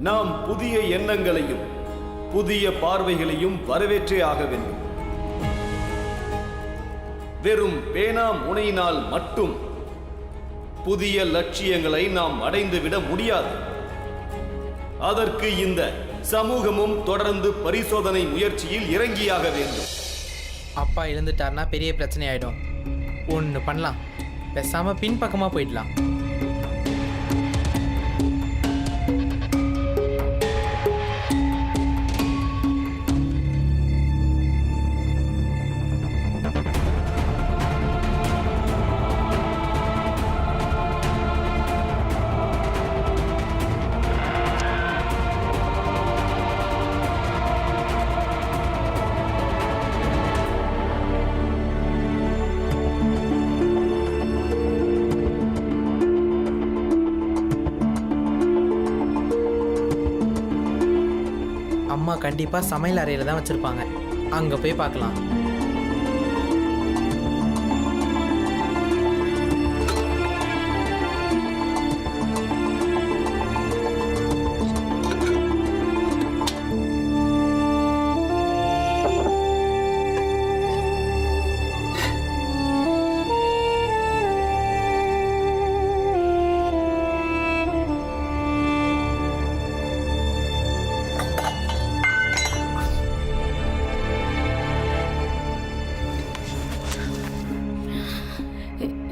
நாம் புதிய எண்ணங்களையும் புதிய பார்வைகளையும் வரவேற்றே ஆக வேண்டும். வெறும் பேனா முனையினால் மட்டும் புதிய லட்சியங்களை நாம் அடைந்துவிட முடியாது. அதற்கு இந்த சமூகமும் தொடர்ந்து பரிசோதனை முயற்சியில் இறங்கியாக வேண்டும். அப்பா இழந்துட்டார்னா பெரிய பிரச்சனை ஆயிடும். ஒன்று பண்ணலாம், பேசாம பின்பக்கமாக போயிடலாம். அம்மா கண்டிப்பாக சமையல் அறையில் தான் வச்சுருப்பாங்க. அங்கே போய் பார்க்கலாம்.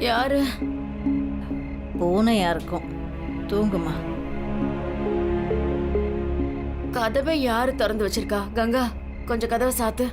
யாரு? பூனையா இருக்கும். தூங்குமா. கதவை யாரு திறந்து வச்சிருக்கா? கங்கா, கொஞ்சம் கதவை சாத்து.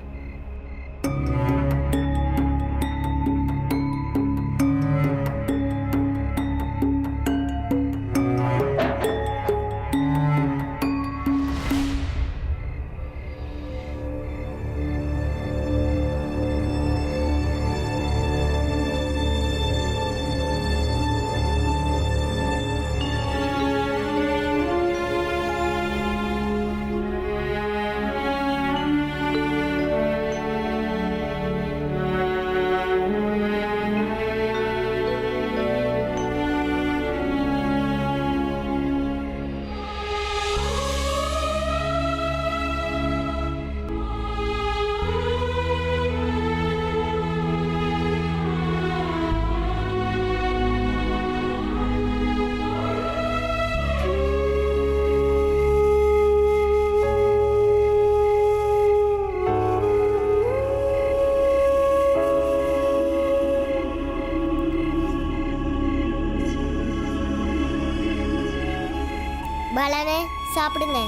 பலனே, சாப்பிடுங்க.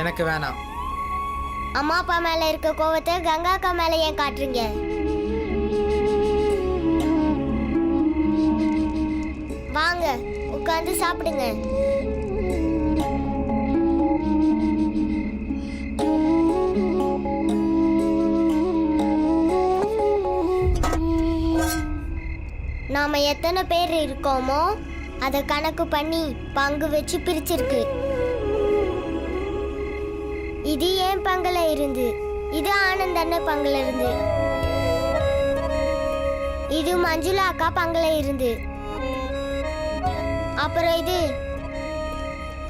எனக்கு வேணாம். அம்மா அப்பா மேல இருக்க கோவத்தை கங்கா அக்கா மேல ஏன் காட்டுறீங்க? வாங்க, உட்கார்ந்து சாப்பிடுங்க. நாம எத்தனை பேர் இருக்கோமோ அதை கணக்கு பண்ணி பங்கு வச்சு பிரிச்சிருக்கு. இது ஏன் பங்குல இருந்து, இது ஆனந்த் அண்ணன் பங்குல இருந்து, இது மஞ்சுளா அக்கா பங்குல இருந்து, அப்புறம் இது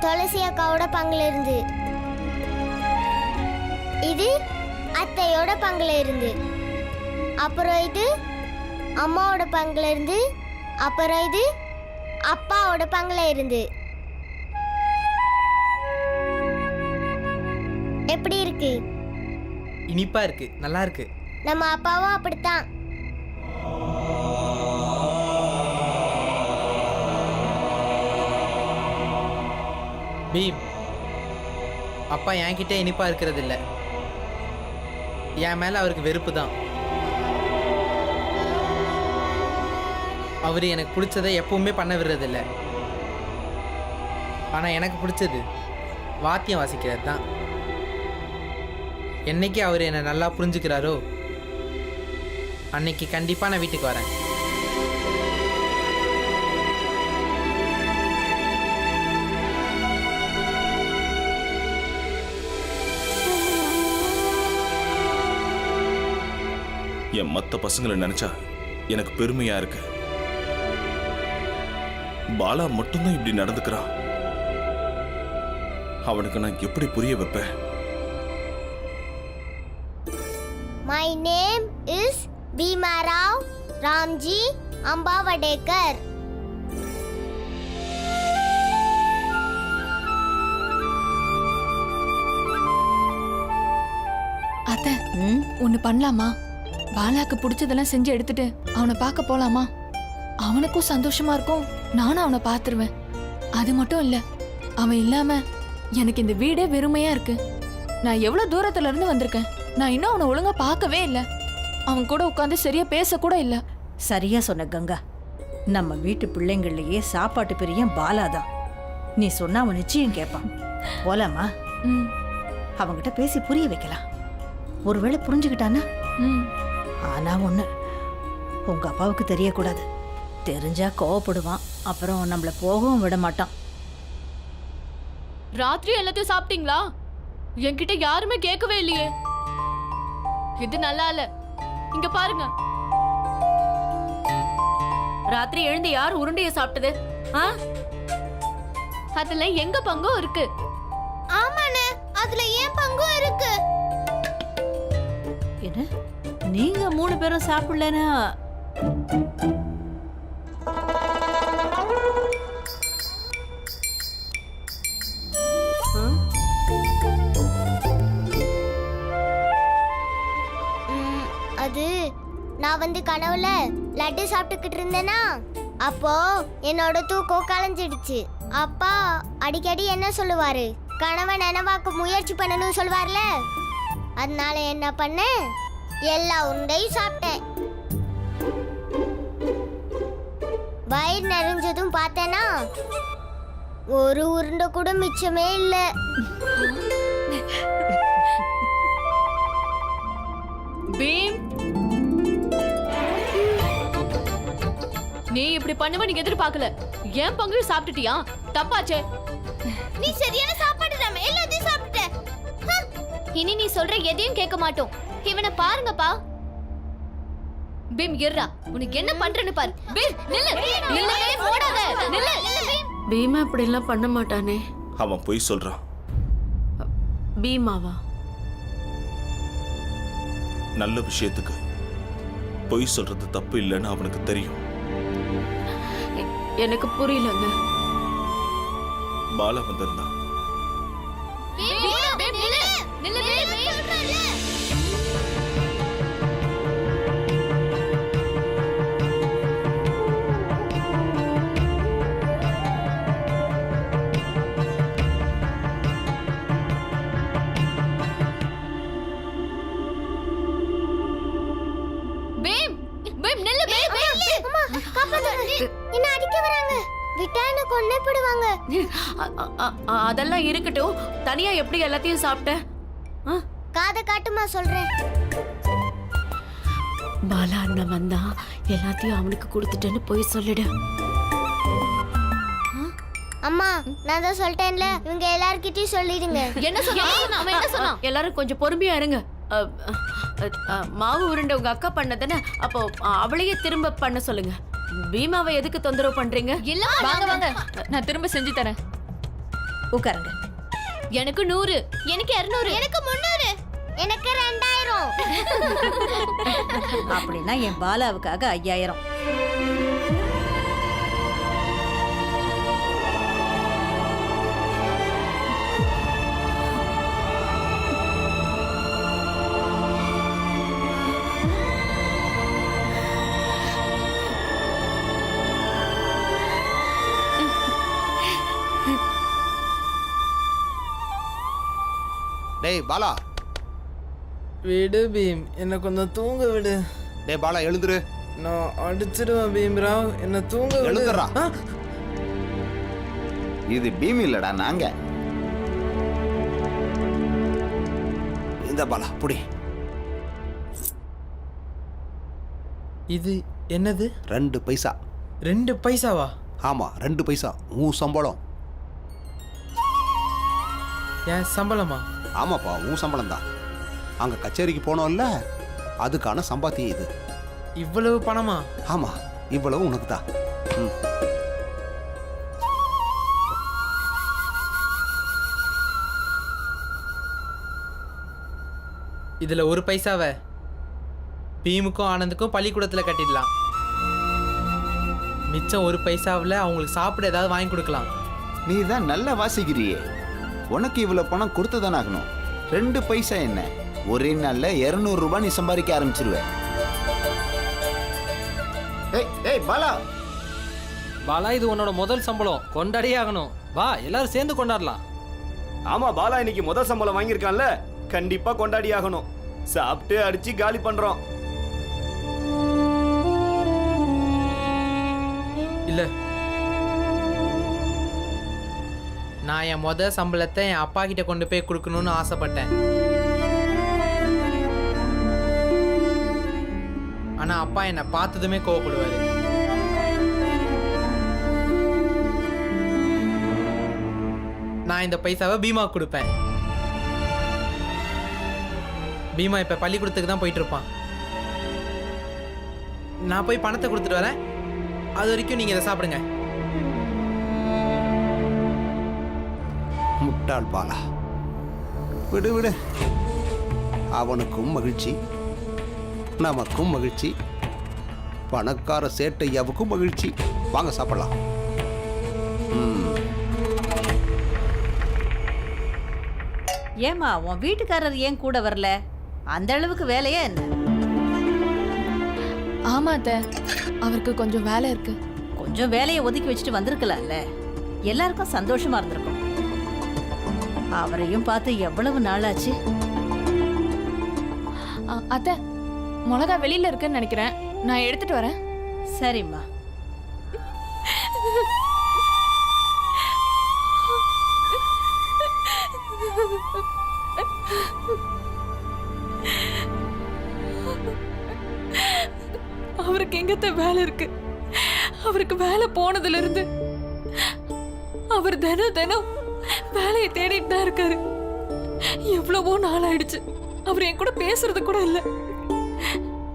துளசி அக்காவோட பங்குல இருந்து, இது அத்தையோட பங்குல இருந்து, அப்புறம் இது அம்மாவோட பங்குல இருந்து, அப்புறம் இது அப்பாவோட பங்குல இருந்து. எப்படி இருக்கு? இனிப்பா இருக்கு, நல்லா இருக்கு. நம்ம அப்பாவும் அப்படித்தான். பீம், அப்பா என்கிட்ட இனிப்பா இருக்கிறது இல்லை. என் மேல அவருக்கு வெறுப்பு தான். அவர் எனக்கு பிடிச்சதை எப்பவுமே பண்ண விடுறதில்லை. ஆனால் எனக்கு பிடிச்சது வாத்தியம் வாசிக்கிறது தான். என்னைக்கு அவர் என்னை நல்லா புரிஞ்சுக்கிறாரோ அன்னைக்கு கண்டிப்பாக நான் வீட்டுக்கு வரேன். என் மற்ற பசங்களை நினைச்சா எனக்கு பெருமையா இருக்கு. பாலா மட்டும்தான் இப்படி நடந்துக்கிறான். அவனுக்கு நான் எப்படி புரிய வைப்பேன்? My name is Bhima Rao Ramji Ambavadekar. அத்தை ஒண்ணு பண்ணலாமா? பாலாக்கு பிடிச்சதெல்லாம் செஞ்சு எடுத்துட்டு அவனை பார்க்க போலாமா? அவனுக்கும் சந்தோஷமா இருக்கும், நானும் அவனை பார்த்துருவேன். அது மட்டும் இல்ல, அவன் இல்லாம எனக்கு இந்த வீடே வெறுமையா இருக்கு. நான் எவ்வளவு தூரத்துல இருந்து வந்திருக்கேன், நான் இன்னும் அவனை ஒழுங்கா பார்க்கவே இல்லை. அவன் கூட உட்காந்து சரியா பேச கூட இல்லை. சரியா சொன்ன கங்கா. நம்ம வீட்டு பிள்ளைங்கள்லயே சாப்பாட்டு பிரியம் பாலாதான். நீ சொன்னா அவன் நிச்சயம் கேட்பான். போலாமா? அவங்கிட்ட பேசி புரிய வைக்கலாம். ஒருவேளை புரிஞ்சுக்கிட்டானா? ஆனா ஒண்ணு, உங்க அப்பாவுக்கு தெரியக்கூடாது. தெரிஞ்சா கோவப்படுவான், அப்புறம் நம்மள போகவும் விட மாட்டான். ராத்திரி எல்லாத்தையும் சாப்பிட்டீங்களா? என்கிட்ட யாருமே கேட்கவே இல்லையே. இது நல்லா இல்ல. இங்க பாருங்க, ராத்திரி எழுந்து யார் உருண்டைய சாப்பிட்டது? அதுல எங்க பங்கும் இருக்கு. ஆமாண்ணே, அதுல ஏன் பங்கும் இருக்கு. என்ன நீங்க 3 பேரும் சாப்பிடலனா? அது நான் வந்து கனவுல லட்டு சாப்பிட்டுக்கிட்டு இருந்தேனா, அப்போ என்னோட தூக்கம் கலைஞ்சிடுச்சு. அப்பா அடிக்கடி என்ன சொல்லுவாரு, கனவை நினைவாக்க முயற்சி பண்ணணும்னு சொல்லுவார்ல. அதனால என்ன பண்ணேன், எல்லா உருண்டையும் சாப்பிட்டேன். வயிறு நிறைஞ்சதும் பார்த்தேனா, ஒரு உருண்டை கூட மிச்சமே இல்லை. பீம், நீ இப்படி பண்ணுவ நீங்க எதிர்பார்க்கல. ஏன் பங்கையும் சாப்பிட்டுட்டியா? தப்பாச்சே. நீ சரியான சாப்பாடு தான் எல்லாத்தையும் சாப்பிட்ட. இனி நீ சொல்ற எதையும் கேட்க மாட்டோம். இவனை பாருங்கப்பா. பீம் இர்ரா, உனக்கு என்ன பண்றேன்னு பாரு. பீம் நில்லு, நில்லு, போடாத, நில்லு. பீமா இப்படி எல்லாம் பண்ண மாட்டானே. அவன் பொய் சொல்றான். பீமாவா? நல்ல விஷயத்துக்கு பொய் சொல்றது தப்பு இல்லைன்னு அவனுக்கு தெரியும். எனக்கு புரியலங்க. பாலா வந்திருந்தான். என்ன அடிக்க வராங்க, விட்டா என்ன கொன்னே போடுவாங்க. அதெல்லாம் இருக்கட்டும், தனியா எப்படி எல்லாத்தையும் சாப்பிட்ட? காதை காட்டுமா சொல்றேன். பாலா அண்ணன் வந்தா எல்லாத்தையும் அவனுக்கு கொடுத்துட்டேன்னு போய் சொல்லிடு. அம்மா, நான் தான் சொல்லிட்டேன்ல, இவங்க எல்லார்கிட்டயும் சொல்லிடுங்க. என்ன சொன்னா? எல்லாரும் கொஞ்சம் பொறுமையா இருங்க. மாவு உருண்டை உங்க அக்கா பண்ணதானே, அப்போ அவளையே திரும்ப பண்ண சொல்லுங்க. பீமாவை எதுக்கு தொந்தரவு பண்றீங்க? இல்ல, வாங்க வாங்க, நான் திரும்ப செஞ்சு தரேன். உட்காருங்க. எனக்கு 100, எனக்கு 200, எனக்கு 300, எனக்கு 2000. அப்படின்னா என் பாலாவுக்காக 5000. டேய் பாலா. விடு பீம், என்ன கொஞ்சம் தூங்க விடு. டேய் பாலா, எழுந்துரு. நான் அடிச்சிடுவேன் பீம்ராவ், என்ன தூங்க விடு. எழுந்துடுறா. இது பீம் இல்லடா, நாங்க. இந்த பாலா புடி. இது என்னது? 2 பைசா. 2 பைசாவா? ஆமா, 2 பைசா. உன் சம்பளம். என் சம்பளமா? ஆமாப்பா, உன் சம்பளம் தான். அங்க கச்சேரிக்கு போனோம்ல, அதுக்கான சம்பாத்தியம் இது. இவ்வளவு பணமா? ஆமா, இவ்வளவு உனக்கு தான். இதில் ஒரு பைசாவை பீமுக்கும் ஆனந்துக்கும் பள்ளிக்கூடத்தில் கட்டிடலாம். மிச்சம் ஒரு பைசாவில் அவங்களுக்கு சாப்பிட ஏதாவது வாங்கி கொடுக்கலாம். நீ தான் நல்லா வாசிக்கிறியே, உனக்கு இவ்வளவு பணம் கொடுத்துதானே ஆகணும். 2 பைசா என்ன, ஒரே நாள்ல 200 ரூபாய் நீ சம்பாதிக்க ஆரம்பிச்சிருவ. ஏய் ஏய் பாலா, பாலா இது உன்னோட முதல் சம்பளம், கொண்டாடியே ஆகணும். வா எல்லாரும் சேர்ந்து கொண்டாடலாம். ஆமா, பாலா இன்னைக்கு முதல் சம்பளம் வாங்கியிருக்கான்ல, கண்டிப்பா கொண்டாடி ஆகணும். சாப்பிட்டு அடிச்சு காலி பண்றோம். இல்லை, நான் என் முதல் சம்பளத்தை என் அப்பா கிட்ட கொண்டு போய் கொடுக்கணும்னு ஆசைப்பட்டேன். ஆனா அப்பா என்னை பார்த்ததுமே கோவப்படுவாரு. நான் இந்த பைசாவை பீமாவுக்கு கொடுப்பேன். பீமா இப்ப பள்ளிக்கூடத்துக்கு தான் போயிட்டு இருப்பான். நான் போய் பணத்தை கொடுத்துட்டு வரேன். அது வரைக்கும் நீங்க இதை சாப்பிடுங்க. முட்டாள் பாலா, விடு விடு. அவனுக்கும் மகிழ்ச்சி, நமக்கும் மகிழ்ச்சி, பணக்கார சேட்டையாவுக்கும் மகிழ்ச்சி. வாங்க சாப்பிடலாம். ஏமா உன் வீட்டுக்காரர் ஏன் கூட வரல? அந்த அளவுக்கு வேலையா என்ன? ஆமா அத்தை, அவருக்கு கொஞ்சம் வேலை இருக்கு. கொஞ்சம் வேலையை ஒதுக்கி வச்சுட்டு வந்திருக்கலாம்ல, எல்லாருக்கும் சந்தோஷமா இருந்திருக்கும். அவரையும் பார்த்து எவ்வளவு நாளாச்சு. அத்தை, மிளகா வெளியில இருக்குன்னு நினைக்கிறேன், நான் எடுத்துட்டு வரேன். சரிம்மா. அவருக்கு எங்கத்த வேலை இருக்கு? அவருக்கு வேலை போனதுல இருந்து அவர் தினம் தினம் வேலையை தேடிட்டு தான் இருக்காரு. எவ்வளவோ நாள் ஆயிடுச்சு, அவர் என் கூட பேசுறது கூட இல்ல.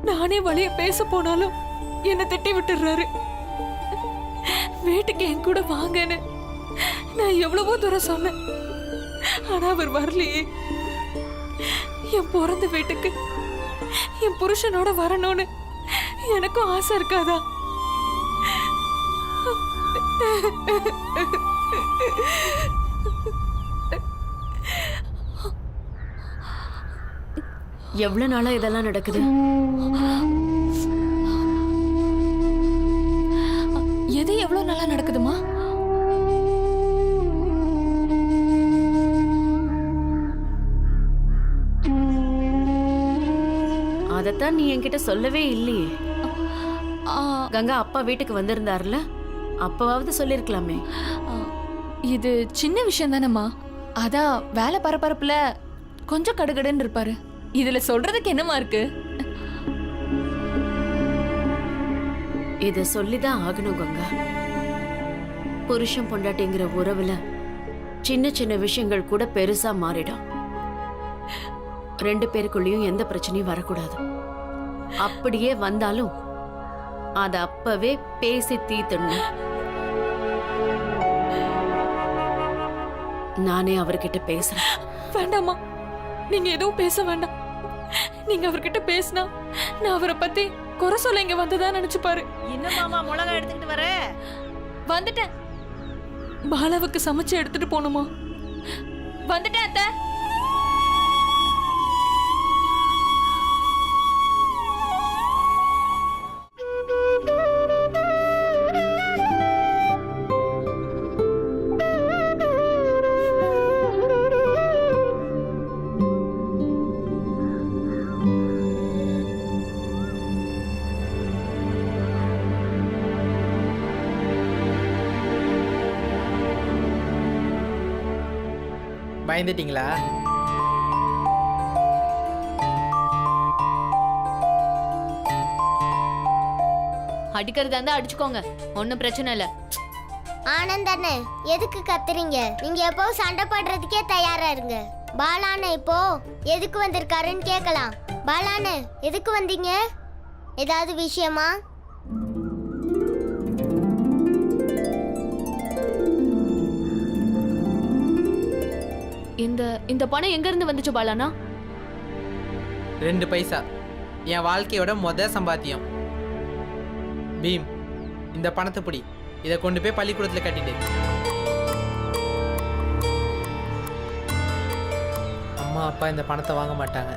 நானே வழிய பேச போனாலும் என்னை திட்டி விட்டுறாரு. வீட்டுக்கு என் கூட வாங்கன்னு நான் எவ்வளவோ தூரம் சொன்னேன், ஆனா அவர் வரலையே. என் பிறந்த வீட்டுக்கு என் புருஷனோட வரணும்னு எனக்கும் ஆசை இருக்காதா? எவ்வளவு நாளா இதெல்லாம் நடக்குது? எது எவ்வளவு நாளா நடக்குதுமா? அதத்தான் நீ என்கிட்ட சொல்லவே இல்லையே. கங்கா அப்பா வீட்டுக்கு வந்திருந்தாருல, அப்பவாவது சொல்லிருக்கலாமே. இது சின்ன விஷயம் தானம்மா, அதான் வேலை பரபரப்புல கொஞ்சம் கடுகடுன்னு இருப்பாரு. இதுல சொல்றதுக்கு என்னமா இருக்கு? இத சொல்லிதான் ஆகணும் கங்கா. புருஷன் பொண்டாட்டிங்கிற உறவுல சின்ன சின்ன விஷயங்கள் கூட பெருசா மாறிடும். 2 பேருக்குள்ளேயும் எந்த பிரச்சனையும் வரக்கூடாது. அப்படியே வந்தாலும் அத அப்பவே பேசி தீர்த்தணும். நானே அவர்கிட்ட பேசுறேன். வேண்டாமா, நீங்க எதுவும் பேச வேண்டாம். நீங்க அவர்கிட்ட பேசினா நான் அவரை பத்தி குறை சொல்ல இங்க வந்ததா நினைச்சுப்பாரு. இன்னும் மாமா மிளகா எடுத்துக்கிட்டு வர? வந்துட்டேன். பாலாவுக்கு சமைச்சு எடுத்துட்டு போகணுமா? வந்துட்டேன் அத்தை. பயந்துட்டீங்களா? அடிக்கிறதா இருந்தா அடிச்சுக்கோங்க, ஒன்னும் பிரச்சனை இல்ல. ஆனந்த் அண்ணே, எதுக்கு கத்துறீங்க? நீங்க எப்போ சண்டை போடுறதுக்கே தயாரா இருங்க. பாலாண்ணே இப்போ எதுக்கு வந்திருக்காருன்னு கேட்கலாம். பாலாண்ணே, எதுக்கு வந்தீங்க? ஏதாவது விஷயமா? இந்த பணம் எங்க இருந்து வந்துச்சு பாலானா? 2 பைசா என் வாழ்க்கையோட சம்பாத்தியம். பீம், இந்த பணத்தை பிடி. இதை கொண்டு போய் பள்ளிக்கூடத்தில் கட்டிட்டு. அம்மா அப்பா இந்த பணத்தை வாங்க மாட்டாங்க,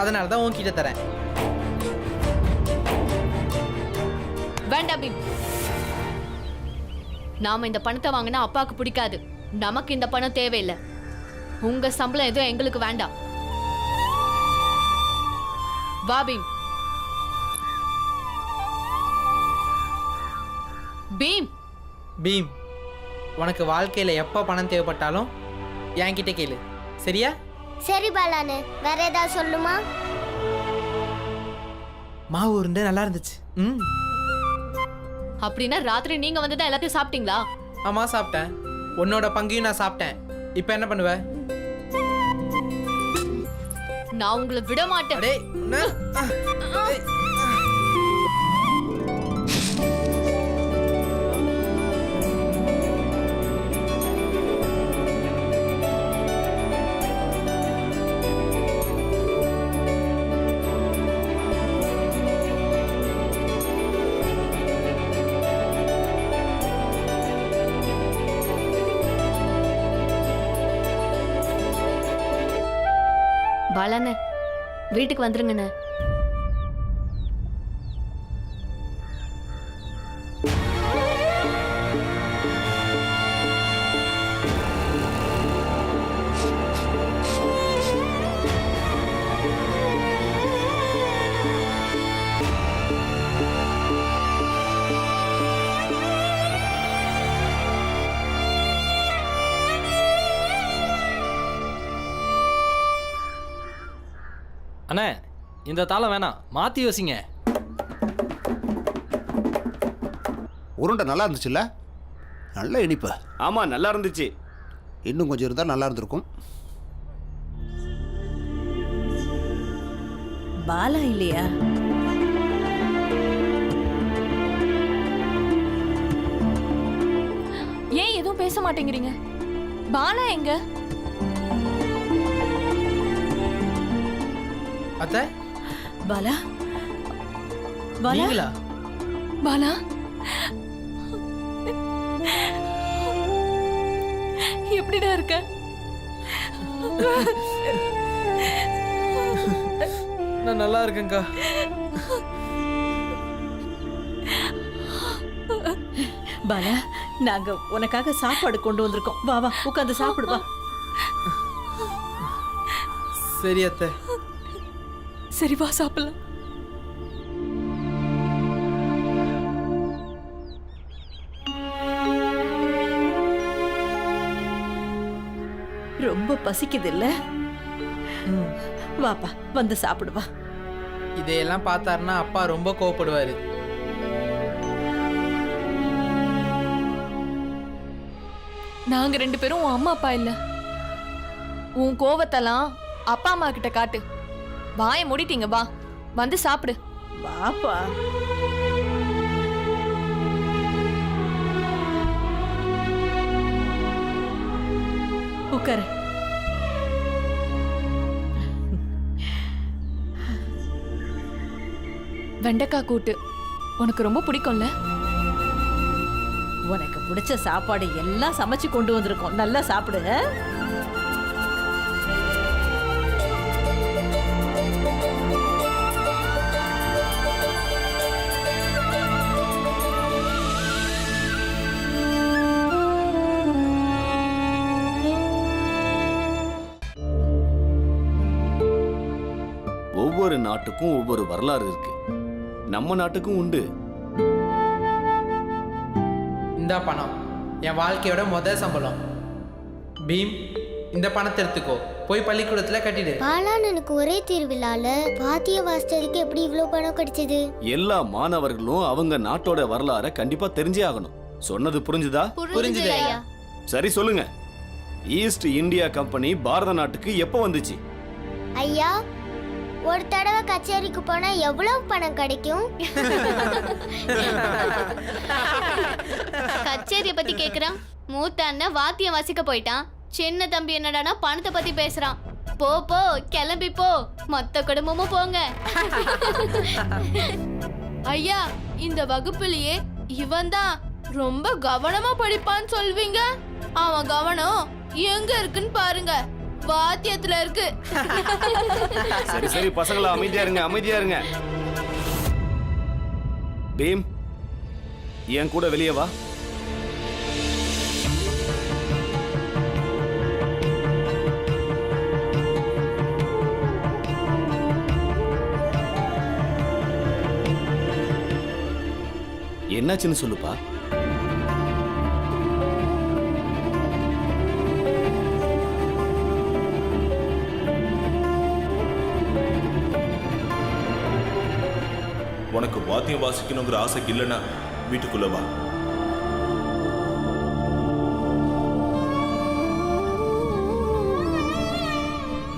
அதனால தான் உன்கிட்ட தரேன். வேண்டாம் பீம். நாம இந்த பணத்தை வாங்கினா அப்பாவுக்கு பிடிக்காது. நமக்கு இந்த பணம் தேவையில்லை. உங்க சம்பளம் எதுவும் எங்களுக்கு வேண்டாம். வா பீம். பீம் பீம், உனக்கு வாழ்க்கையில் எப்போ பணம் தேவைப்பட்டாலும் என்கிட்ட கேளு, சரியா? சரி பாலானு, வேற ஏதாவது சொல்லுமா? மாவு உருண்டை நல்லா இருந்துச்சு. அப்படின்னா ராத்திரி நீங்க வந்துதான் எல்லாத்தையும் சாப்பிட்டீங்களா? ஆமா சாப்பிட்டேன். உன்னோட பங்கையும் நான் சாப்பிட்டேன். இப்போ என்ன பண்ணுவ? நான் உங்களை விட மாட்டேன். அடே, பாலாண்ணே, வீட்டுக்கு வந்துருங்கண்ணே. அண்ணே, இந்த தாளம் வேணாம், மாற்றி யோசிங்க. உருண்டை நல்லா இருந்துச்சுல்ல? நல்ல இனிப்பு. ஆமா, நல்லா இருந்துச்சு. இன்னும் கொஞ்சம் இருந்தால் நல்லா இருந்திருக்கும். பாலா இல்லையா? ஏன் எதுவும் பேச மாட்டேங்கிறீங்க? பாலா எங்க? அத்தை, பாலா, பாலா, நீங்களா? பாலா, எப்படிடா இருக்க? நான் நல்லா இருக்கேன்க்கா. பாலா, நாங்க உனக்காக சாப்பாடு கொண்டு வந்திருக்கோம். வா வா, உட்காந்து சாப்பிடு வா. சரி அத்தை. சரி வா சாப்பிடலாம். ரொம்ப பசிக்குது இல்ல? வாப்பா, வந்து சாப்பிடு வா. இதையெல்லாம் பார்த்தாருன்னா அப்பா ரொம்ப கோவப்படுவாரு. நாங்க 2 பேரும் உன் அம்மா அப்பா இல்ல. உன் கோவத்தெல்லாம் அப்பா அம்மா கிட்ட காட்டு. வாயை மூடிட்டீங்க, வா வந்து சாப்பிடு. வாப்பா. உட்காரு. வெண்டைக்காய் கூட்டு உனக்கு ரொம்ப பிடிக்கும்ல? உனக்கு பிடிச்ச சாப்பாடு எல்லாம் சமைச்சு கொண்டு வந்திருக்கோம். நல்லா சாப்பிடு. ஒவ்வொரு நாட்டுக்கும் ஒவ்வொரு வரலாறு இருக்கு. நம்ம நாட்டுக்கும் உண்டு. இந்த பணம் என் வாழ்க்கையோட சம்பளம். பீம், இந்த பணத்தை எடுத்துக்கோ, போய் பள்ளிக்கூடத்துல கட்டிடு. பாலானனுக்கு ஒரே திருவிழால பாத்திய வாசிச்சதுக்கு எப்படி இவ்ளோ பணம் கிடைச்சது? எல்லா மாணவர்களும் அவங்க நாட்டோட வரலாறை கண்டிப்பா தெரிஞ்சே ஆகணும். சொன்னது புரிஞ்சுதா? புரிஞ்சுது ஐயா. சரி சொல்லுங்க, ஈஸ்ட் இந்தியா கம்பெனி பாரத நாட்டுக்கு எப்போ வந்துச்சு? ஐயா, ஒரு தடவை கச்சேரிக்கு போனா எவ்வளவு பணம் கிடைக்கும்? கச்சேரிய பத்தி கேக்குறான். மூத்த அண்ணன் வாத்தியம் வாசிக்க போயிட்டான். சின்ன தம்பி என்னடானா பணத்தை பத்தி பேசுறான். போ போ கிளம்பி போ மொத்த குடும்பமும் போங்க. ஐயா, இந்த வகுப்புலயே இவன் தான் ரொம்ப கவனமா படிப்பான்னு சொல்வீங்க. அவன் கவனம் எங்க இருக்குன்னு பாருங்க, வாத்தியத்துல இருக்கு. சரி சரி பசங்களா, அமைதியா இருங்க, அமைதியா இருங்க. பீம், என் கூட வெளியே வா. என்னாச்சுன்னு சொல்லுப்பா. உனக்கு வாத்தியம் வாசிக்கணுங்கிற ஆசை இல்லைன்னா வீட்டுக்குள்ள வா.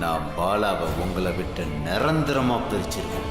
நான் பாலாவை உங்களை விட்டு நிரந்தரமா பிரிச்சிருக்கேன்.